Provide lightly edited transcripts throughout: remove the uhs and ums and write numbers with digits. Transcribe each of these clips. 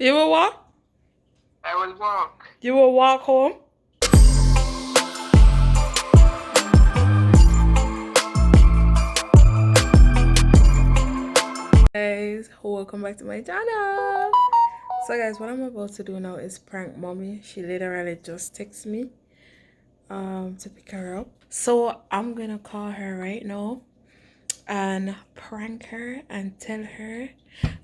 You will what? I will walk. You will walk home? Guys, welcome back to my channel. So guys, what I'm about to do now is prank mommy. She literally just texted me to pick her up. So I'm gonna call her right now and prank her and tell her,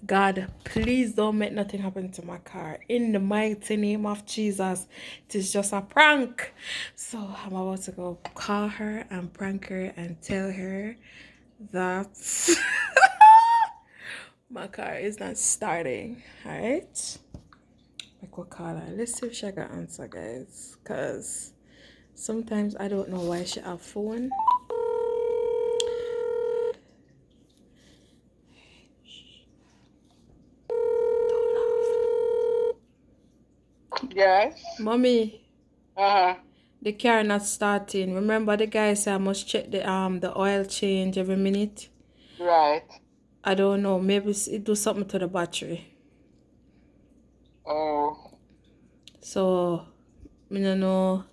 God, please don't make nothing happen to my car. In the mighty name of Jesus. It is just a prank. So I'm about to go call her and prank her and tell her that my car is not starting. Alright? I could call her. Let's see if she got answer, guys. Cause sometimes I don't know why she have phone. Yes. Mommy, Uh-huh. the car not starting. Remember the guy said I must check the oil change every minute. Right. I don't know. Maybe it do something to the battery. Oh. So I don't know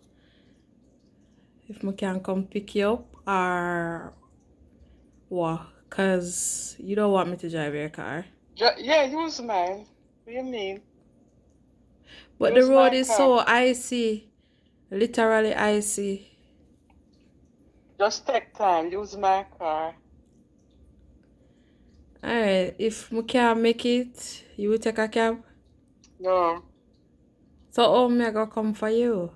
if I can come pick you up or what. Cause you don't want me to drive your car. Yeah, use mine. What do you mean? But the Use road my is car. so icy. Literally icy. Just take time. Use my car. Alright, if I can't make it, you will take a cab. No. So how me I go come for you?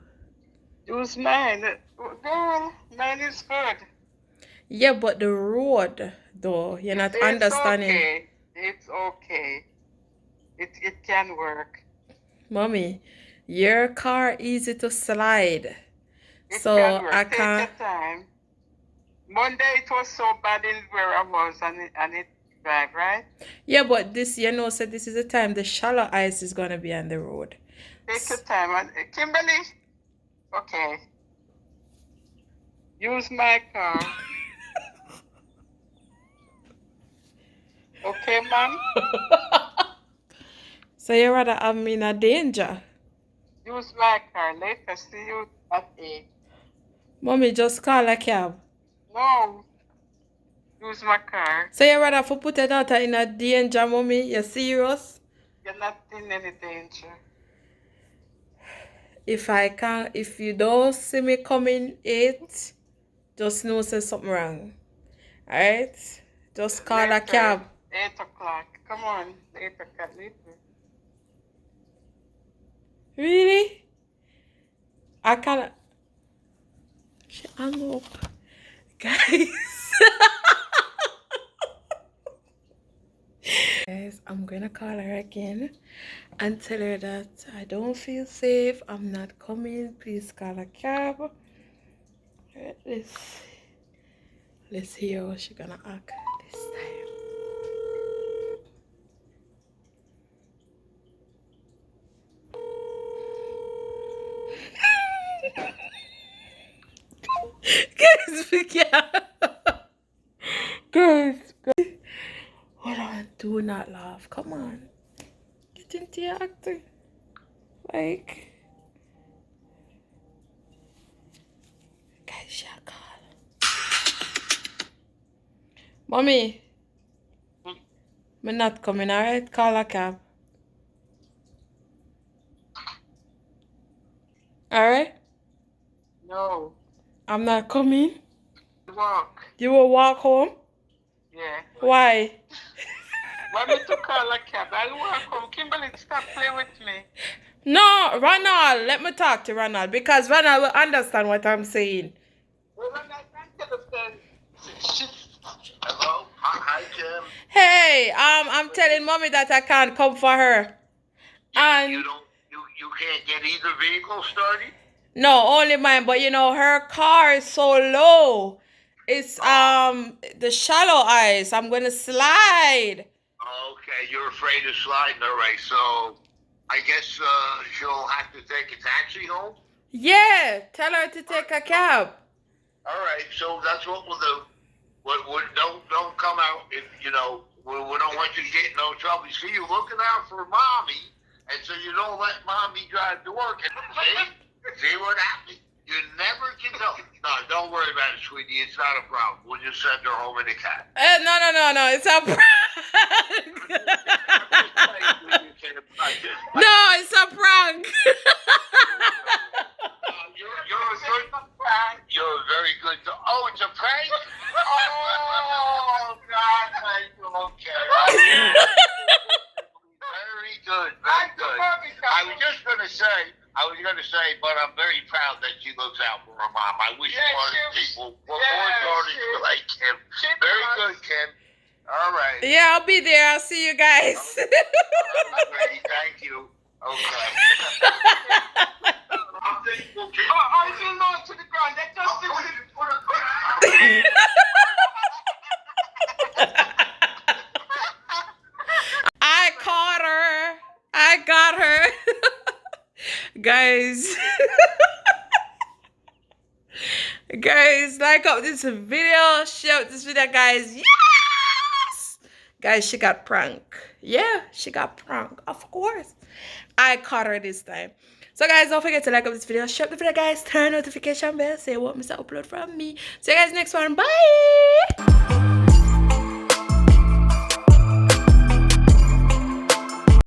Use mine. Girl, mine is good. Yeah, but the road though, you're not It's understanding. okay. It's okay. It can work. Mommy, your car easy to slide. It So can I work. Take your can't. time. Monday it was so bad in where I was and it drive, right? Yeah, but this, said this is the time the shallow ice is gonna be on the road. Take your time. And Kimberly, okay. Use my car. Okay, ma'am? So you rather have me in a danger? Use my car. Later, see you at 8. Mommy, just call a cab. No, use my car. So you rather for put your daughter in a danger, mommy? You serious? You're not in any danger. If you don't see me coming 8, just know say something wrong. Alright? Just call a Later, cab. 8 o'clock. Come on, later, later. Really? I can't. She hung up. Guys. Guys, I'm gonna call her again and tell her that I don't feel safe. I'm not coming. Please call a cab. Alright, let's hear what she's gonna act this time. Guys, we can't. Guys, hold on. Do not laugh. Come on. Get into your acting. Like, guys, shall call. Mommy, I'm not coming, alright? Call a cab. Alright? No, I'm not coming. walk. You will walk home? Yeah. Why? Want me to call a cab? I'll walk home. Kimberly, stop playing with me. No, Ronald, let me talk to Ronald because Ronald will understand what I'm saying. Well, when I can't understand. Hello? Hi, Kim. Hey, I'm telling mommy that I can't come for her. And You can't get either vehicle started? no, only mine, but her car is so low. It's the shallow ice. I'm gonna slide. Okay, you're afraid of sliding. All right, so I guess she'll have to take a taxi home? Yeah, tell her to take a cab. All right, so that's what we'll do. Don't come out. We don't want you to get in no trouble. You see, you're looking out for mommy, And so you don't let mommy drive to work. And see what happened? You never can tell. No, don't worry about it, sweetie. It's not a problem. We'll just send her home in a cab. No. It's a prank. No, it's a prank. You're very good. Oh, it's a prank? Oh, God, thank you. Okay. Very good. Very good. I was going to say, but I'm very proud that she looks out for her mom. I wish more people were more daughters like Kim. Very good, Kim. All right. Yeah, I'll be there. I'll see you guys. Okay, thank you. Okay. I'm thankful, Kim. I didn't know it to the ground. That just didn't put her. I caught her. I got her. Guys. Guys, like up this video. Share this video, guys. Yes! Guys, she got pranked. Yeah, she got pranked. Of course. I caught her this time. So guys, don't forget to like up this video, share the video, guys, turn notification bell, say what Mr. Upload from me. See you guys next one. Bye.